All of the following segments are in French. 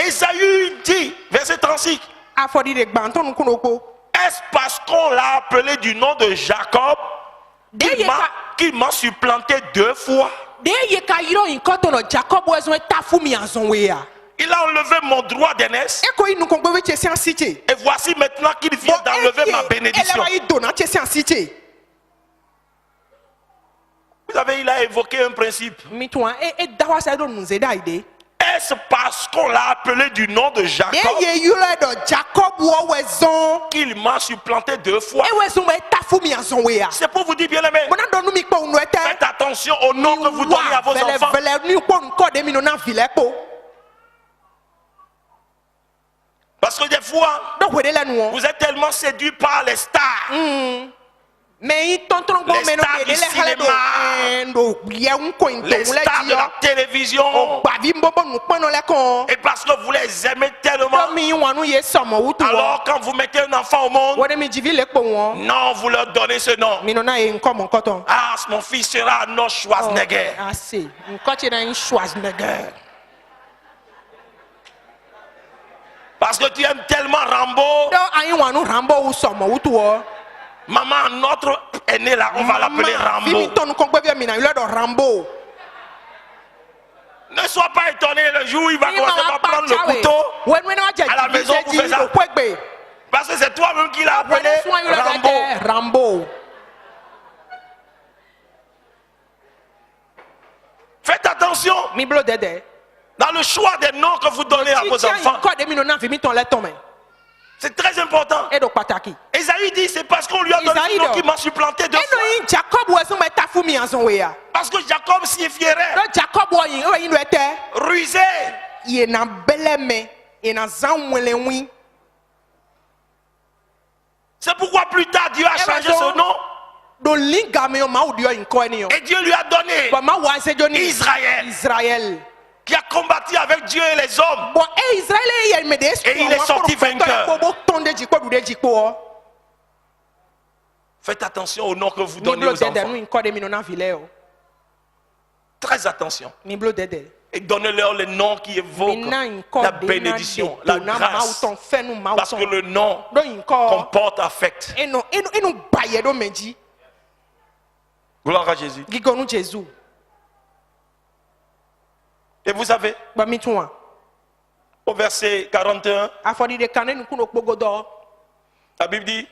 Ésaü dit, verset 36, est-ce parce qu'on l'a appelé du nom de Jacob qu'il m'a supplanté 2 fois? Il a enlevé mon droit d'aînesse. Et voici maintenant qu'il vient d'enlever ma bénédiction. Vous savez, il a évoqué un principe. Est-ce parce qu'on l'a appelé du nom de Jacob qu'il m'a supplanté 2 fois? C'est pour vous dire, bien aimé, faites attention au nom que vous donnez à vos enfants. Parce que des fois, vous êtes tellement séduits par les stars. Les stars du cinéma, les stars de la télévision, et parce que vous les aimez tellement, alors quand vous mettez un enfant au monde, non, vous leur donnez ce nom. Ah, mon fils sera Arnold Schwarzenegger. Parce que tu aimes tellement Rambo. Maman, notre aîné là, on va l'appeler Rambo. Ne sois pas étonné le jour où il va commencer à prendre le couteau. À la maison, vous faites ça. Parce que c'est toi-même qui l'as appelé Rambo. Faites attention dans le choix des noms que vous donnez à vos enfants. C'est très important. Esaü dit, c'est parce qu'on lui a donné ce nom qui m'a supplanté 2 fois. Parce que Jacob signifierait rusé. C'est pourquoi plus tard Dieu a changé ce nom. Et Dieu lui a donné Israël. Qui a combattu avec Dieu et les hommes. Et il est sorti vainqueur. Faites attention au nom que vous donnez aux enfants. Très attention. Et donnez-leur les noms qui évoquent la bénédiction, la grâce. Parce que le nom comporte affect. Gloire à Jésus. Et vous savez, au verset 41, la Bible dit,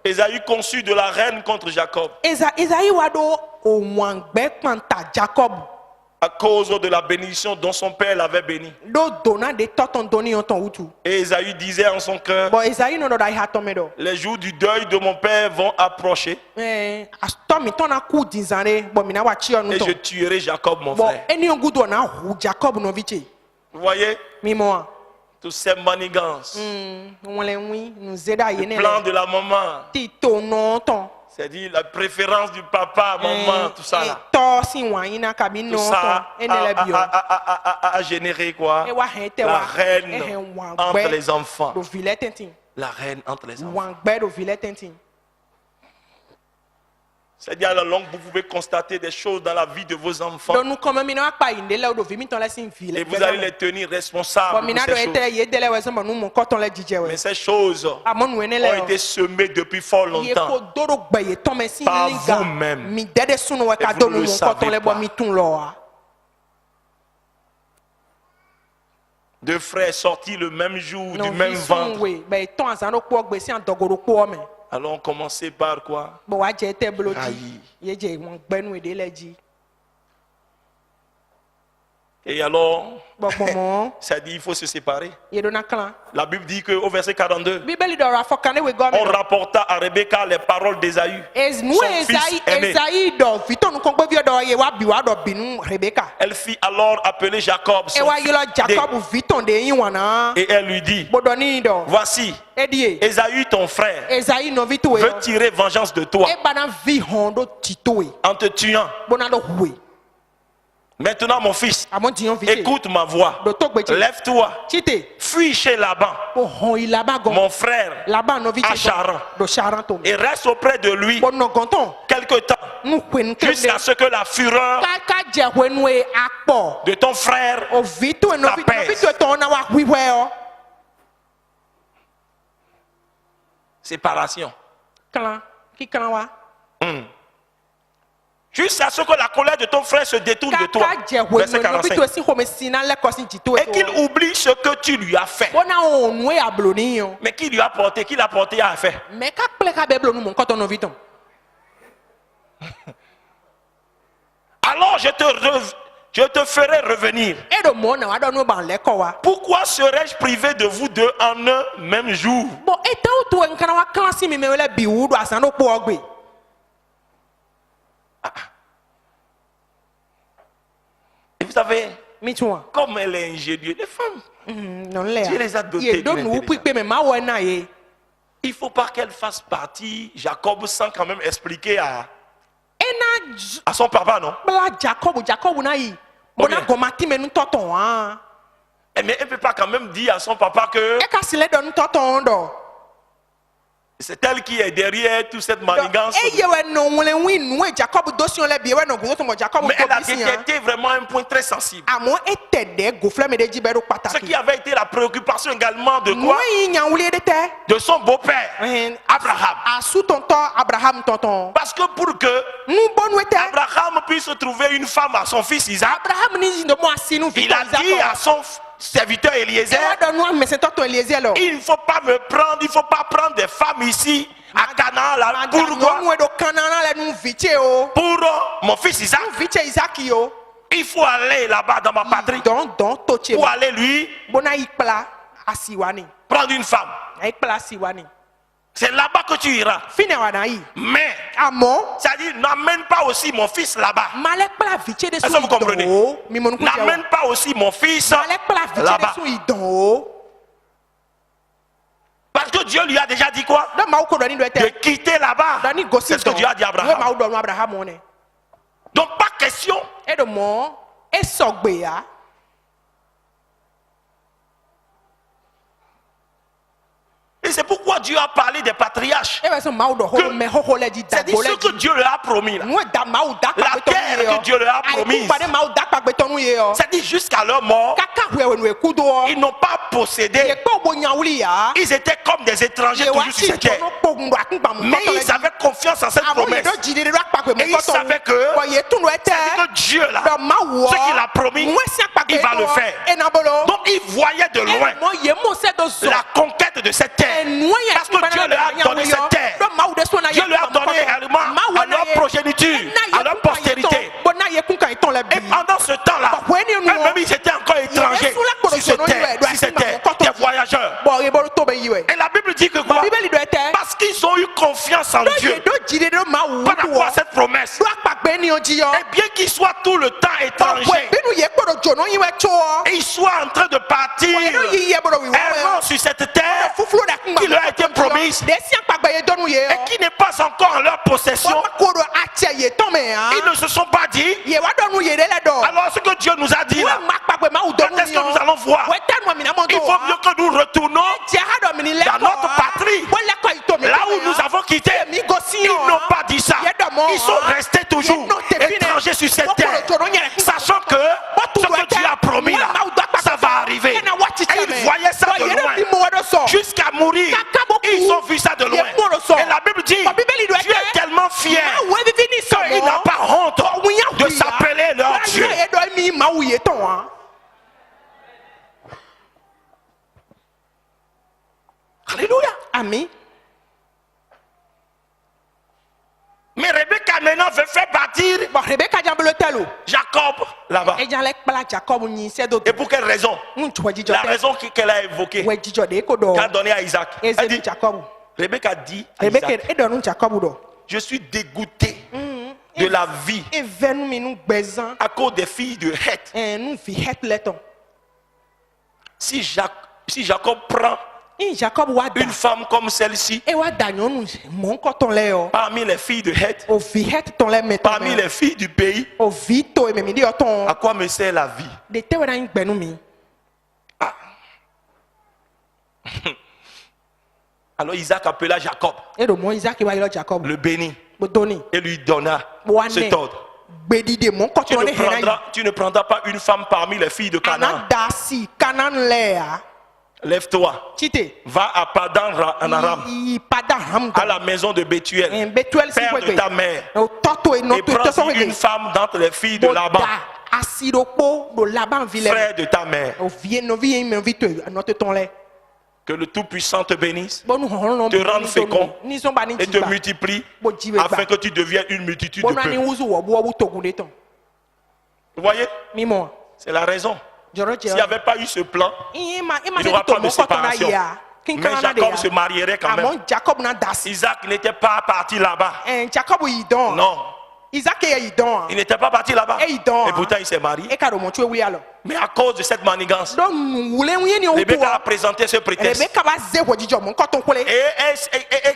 Ésaü conçut de la reine contre Jacob à cause de la bénédiction dont son père l'avait béni. Et Ésaü disait en son cœur, les jours du deuil de mon père vont approcher et je tuerai Jacob mon frère. Vous voyez tous ces manigances, le plan de la maman, c'est-à-dire la préférence du papa, maman, tout ça là. Tout ça a généré quoi? La reine entre les enfants. La reine entre les enfants. C'est-à-dire à la longue, vous pouvez constater des choses dans la vie de vos enfants. Et vous allez les tenir responsables de ces choses. Mais ces choses ont été semées depuis fort longtemps par vous-même. Et vous ne le savez pas. 2 frères sortis le même jour du même ventre. Alors on commençait par quoi? Haïr. Et alors, ça dit il faut se séparer. La Bible dit qu'au verset 42, on rapporta à Rebecca les paroles d'Ésaü, son fils aîné. Elle fit alors appeler Jacob, son fils aîné. Et elle lui dit, voici, Ésaü ton frère veut tirer vengeance de toi en te tuant. Maintenant, mon fils, écoute ma voix. Lève-toi. Fuis chez Laban, mon frère, à Charan, et reste auprès de lui quelque temps, jusqu'à ce que la fureur de ton frère t'apaise. Séparation. Jusqu'à ce que la colère de ton frère se détourne de toi. Verset 45. Et qu'il oublie ce que tu lui as fait. Mais qui lui a porté, qui l'a porté à faire. Alors je te ferai revenir. Pourquoi serais-je privé de vous deux en un même jour? Et vous savez, comme elle est ingénieuse, les femmes, Dieu les a dotées d'intelligence. Il ne faut pas qu'elle fasse partie, Jacob, sans quand même expliquer à son papa, non? Mais elle ne peut pas quand même dire à son papa que c'est elle qui est derrière toute cette manigance. Mais elle a détecté vraiment un point très sensible. Ce qui avait été la préoccupation également de quoi? De son beau-père, Abraham. Parce que pour que Abraham puisse trouver une femme à son fils Isaac, il a dit à son serviteur Eliezer, il ne faut pas me prendre, il ne faut pas prendre des femmes ici à Canaan là, pour mon fils Isaac. Il faut aller là-bas dans ma patrie pour aller lui prendre une femme. C'est là-bas que tu iras. Mais, c'est-à-dire, n'amène pas aussi mon fils là-bas. Est-ce que vous comprenez? N'amène pas aussi mon fils là-bas. Parce que Dieu lui a déjà dit quoi? De quitter là-bas. C'est ce que Dieu a dit à Abraham. Donc, pas question. Et c'est pourquoi Dieu a parlé des patriarches. C'est-à-dire ce que Dieu leur a promis. Là. La terre que Dieu leur a promise. C'est-à-dire jusqu'à leur mort, ils n'ont pas possédé. Ils étaient comme des étrangers toujours sur cette terre. Mais ils avaient confiance en cette promesse. Et ils savaient que Dieu, là, ce qu'il a promis, il va le faire. Donc ils voyaient de loin la conquête de cette terre. Parce que Dieu leur a donné cette terre. Dieu leur a donné également à leur progéniture, à leur postérité. Et pendant ce temps-là, eux-mêmes ils étaient encore étrangers sur cette terre, des voyageurs. Et la Bible dit que quoi? Parce qu'ils ont eu confiance en Dieu par rapport à cette promesse. Et bien qu'ils soient tout le temps étrangers, et ils soient en train de partir errant sur cette terre qui leur a été promise et qui n'est pas encore en leur possession, ils ne se sont pas dit, alors ce que Dieu nous a dit là, quand est-ce que nous allons voir? Il faut mieux que nous retournons dans notre patrie, là où nous avons quitté. Ils n'ont pas dit ça. Ils sont restés toujours étrangers sur cette terre, sachant que ce que Dieu a promis là, ça va arriver. Et ils voyaient ça de loin. Jusqu'à mourir, ils ont vu ça de loin. Et la Bible dit, Dieu est tellement fier qu'il n'a pas honte de s'appeler leur Dieu. Alléluia. Amen. Mais Rebecca maintenant veut faire partir Jacob là-bas. Et pour quelle raison? La raison qu'elle a évoquée, qu'elle a donnée à Isaac. Elle dit, Rebecca dit à Isaac, je suis dégoûté de la vie à cause des filles de Heth. Si Jacob prend une femme comme celle-ci, parmi les filles de Heth, parmi les filles du pays, à quoi me sert la vie? Ah. Alors Isaac appela Jacob, le bénit, et lui donna cet ordre. Tu ne prendras pas une femme parmi les filles de Canaan. Lève-toi, va à Padan en Aram, à la maison de Bethuel, père de ta mère, et prends une femme d'entre les filles de Laban, frère de ta mère. Que le Tout-Puissant te bénisse, te rende fécond et te multiplie, afin que tu deviennes une multitude de peuples. Vous voyez? C'est la raison. S'il n'y avait pas eu ce plan, il n'y aura pas de séparation. Mais Jacob se marierait quand même. Isaac n'était pas parti là-bas. Non. Il n'était pas parti là-bas. Et pourtant il s'est marié. Mais à cause de cette manigance, Rebecca a présenté ce prétexte. Et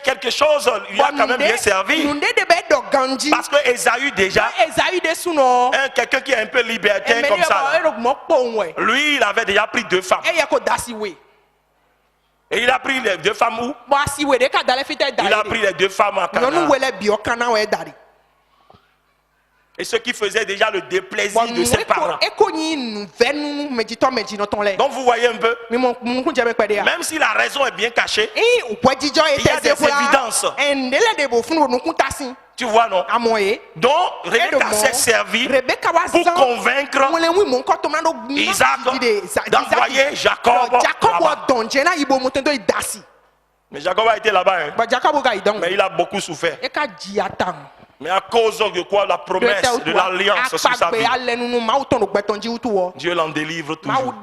quelque chose lui a quand même bien servi. Parce que Esaü déjà, quelqu'un qui est un peu libertin comme ça, lui il avait déjà pris 2 femmes. Et il a pris les 2 femmes où? Il a pris les 2 femmes à Canaan. Et ce qui faisait déjà le déplaisir de ses parents. Donc vous voyez un peu, même si la raison est bien cachée, il y a des évidences. Tu vois, non? Donc Rebecca s'est servie pour convaincre Isaac d'envoyer Jacob là-bas. Mais Jacob a été là-bas, hein? Mais il a beaucoup souffert. Mais à cause de quoi? La promesse de l'alliance sur sa vie, Dieu l'en délivre toujours.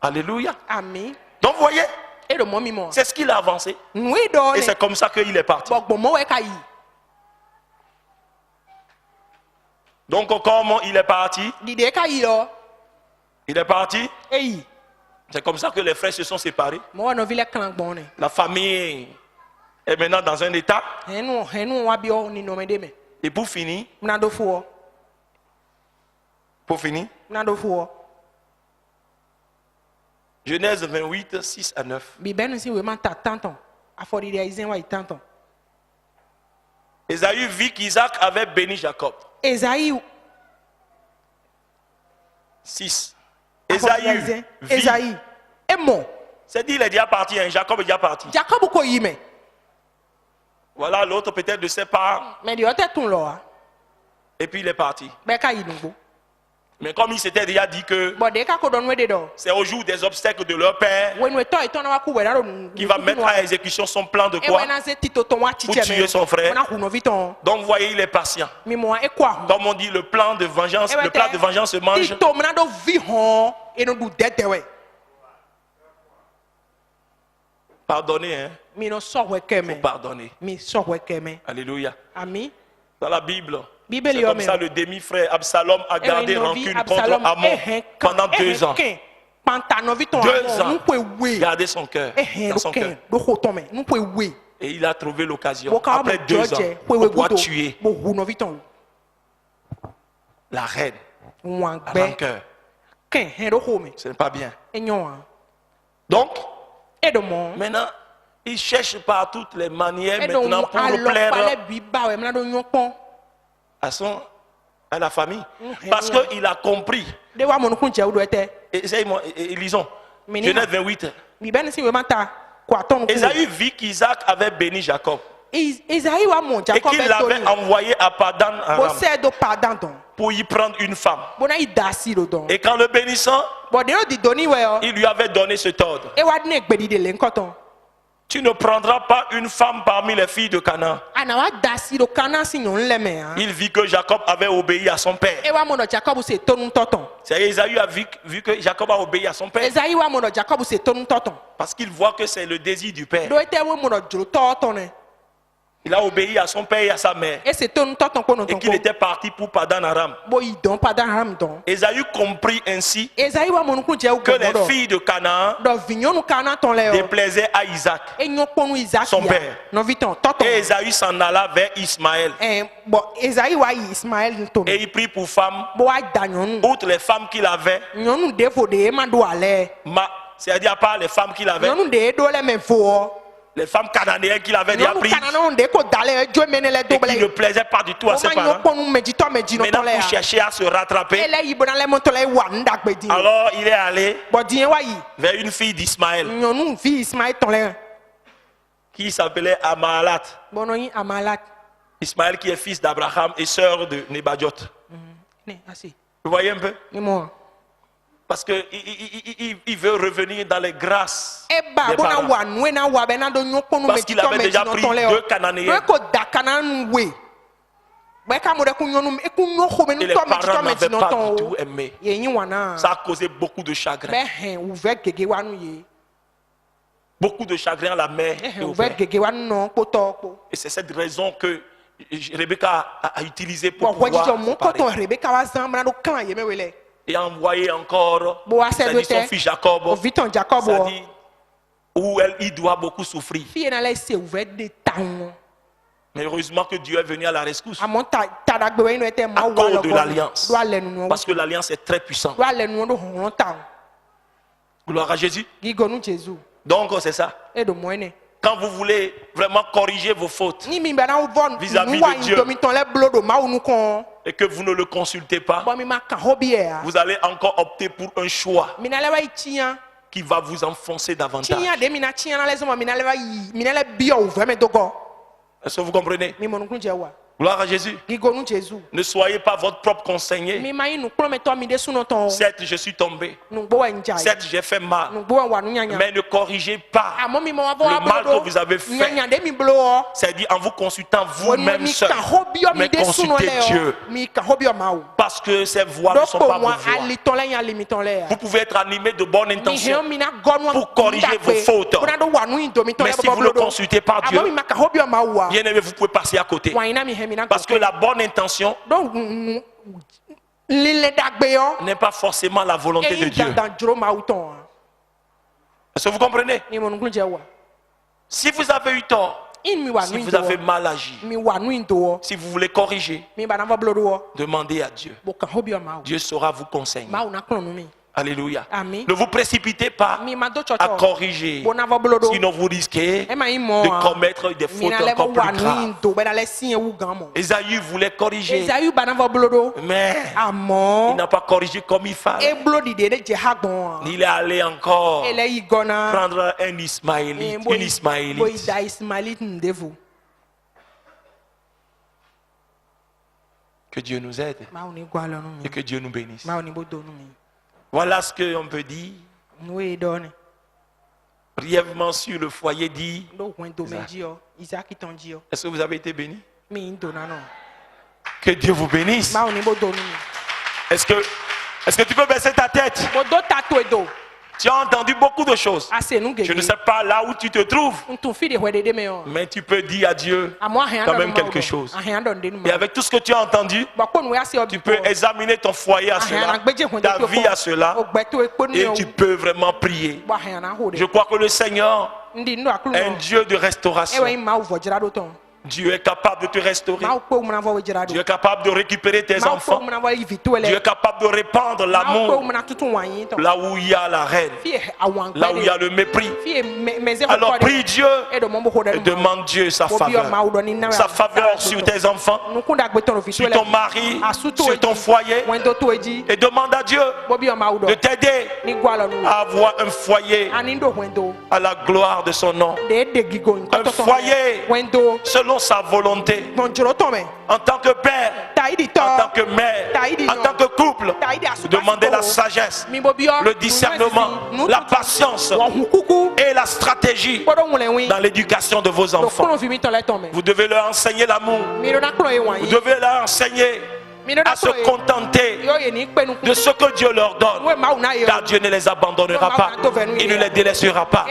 Alléluia. Amen. Donc vous voyez, c'est ce qu'il a avancé. Et c'est comme ça qu'il est parti. Donc comment il est parti? Il est parti. C'est comme ça que les frères se sont séparés. La famille est maintenant dans un état. Et pour finir, Genèse 28, 6 à 9. Esaü vit qu'Isaac avait béni Jacob. 6. Esaü vit. C'est-à-dire il est déjà parti, hein? Jacob est déjà parti. Voilà, l'autre peut-être ne sait pas. Et puis il est parti. Mais comme il s'était déjà dit que c'est au jour des obstacles de leur père qu'il va mettre à exécution son plan de quoi? Pour tuer son frère. Donc vous voyez, il est patient. Comme on dit, le plan de vengeance se mange. Pardonnez, hein? Faut pardonner. Alléluia. Dans la Bible, c'est comme ça le demi-frère Absalom a gardé rancune contre Amon pendant 2 ans. 2 ans, gardé son cœur dans son cœur. Et il a trouvé l'occasion, après 2 ans, pour pouvoir tuer la reine. La rancœur. Ce n'est pas bien. Donc, maintenant, il cherche par toutes les manières maintenant pour plaire à la famille. Parce qu'il a compris. Et lisons. Genèse 28. Esaü vit qu'Isaac avait béni Jacob. Et qu'il l'avait envoyé à Padan Aram pour y prendre une femme. Et qu'en le bénissant, il lui avait donné cet ordre. Tu ne prendras pas une femme parmi les filles de Canaan. Il vit que Jacob avait obéi à son père. C'est Esaü a vu que Jacob a obéi à son père. Parce qu'il voit que c'est le désir du père. Il a obéi à son père et à sa mère. Et qu'il était parti pour Padan Aram. Ésaü comprit ainsi que les filles de Canaan déplaisaient à Isaac, son père. Et Ésaü s'en alla vers Ismaël. Et il prit pour femme, outre les femmes qu'il avait, c'est-à-dire pas les femmes qu'il avait, les femmes cananéennes qu'il avait déjà prises et qui ne plaisaient pas du tout à ses parents. Maintenant, pour chercher à se rattraper, alors il est allé vers une fille d'Ismaël qui s'appelait Amahalat. Ismaël qui est fils d'Abraham et sœur de Nebadjot. Vous voyez un peu? Parce qu'il veut revenir dans les grâces des parents. Parce qu'il avait déjà pris 2 Cananéens. Et les parents n'avaient pas du tout aimé. Ça a causé beaucoup de chagrin. Beaucoup de chagrin à la mère et au père. Et c'est cette raison que Rebecca a utilisé pour pouvoir se parler. Et a envoyé encore son fils Jacob, où il doit beaucoup souffrir. Mais heureusement que Dieu est venu à la rescousse à cause de l'alliance. Parce que l'alliance est très puissante. Gloire à Jésus. Donc c'est ça. Quand vous voulez vraiment corriger vos fautes vis-à-vis de Dieu et que vous ne le consultez pas, vous allez encore opter pour un choix qui va vous enfoncer davantage. Est-ce que vous comprenez? Gloire à Jésus. Ne soyez pas votre propre conseiller. Certes, je suis tombé. Certes, j'ai fait mal. Mais ne corrigez pas le mal que vous avez fait. C'est-à-dire en vous consultant vous-même seul. Mais consultez Dieu. Parce que ces voies ne sont pas vos voies. Vous pouvez être animé de bonnes intentions pour corriger vos fautes. Mais si vous ne consultez pas Dieu, bien aimé, vous pouvez passer à côté. Parce que la bonne intention n'est pas forcément la volonté de Dieu. Est-ce que vous comprenez? Si vous avez eu tort, si vous avez mal agi, si vous voulez corriger, demandez à Dieu. Dieu saura vous conseiller. Alléluia. Ne vous précipitez pas à corriger, sinon vous risquez de commettre des fautes encore plus graves. Ésaü voulait corriger, mais il n'a pas corrigé comme il fallait. Il est allé encore prendre un Ismaélite, une Ismaélite. Que Dieu nous aide et que Dieu nous bénisse. Voilà ce qu'on peut dire brièvement sur le foyer dit. Est-ce que vous avez été béni? Que Dieu vous bénisse. Est-ce que tu peux baisser ta tête? Tu as entendu beaucoup de choses. Je ne sais pas là où tu te trouves, mais tu peux dire à Dieu quand même quelque chose. Et avec tout ce que tu as entendu, tu peux examiner ton foyer à cela, ta vie à cela, et tu peux vraiment prier. Je crois que le Seigneur est un Dieu de restauration. Dieu est capable de te restaurer. Dieu est capable de récupérer tes enfants. Dieu est capable de répandre l'amour là où il y a la haine, là où il y a le mépris. Alors prie Dieu et demande Dieu sa faveur. Sa faveur sur tes enfants, sur ton mari, sur ton foyer. Et demande à Dieu de t'aider à avoir un foyer à la gloire de son nom. Un foyer selon sa volonté, en tant que père, en tant que mère, en tant que couple. Demandez la sagesse, le discernement, la patience et la stratégie dans l'éducation de vos enfants. Vous devez leur enseigner l'amour, vous devez leur enseigner à se contenter de ce que Dieu leur donne, car Dieu ne les abandonnera pas, il ne les délaissera pas.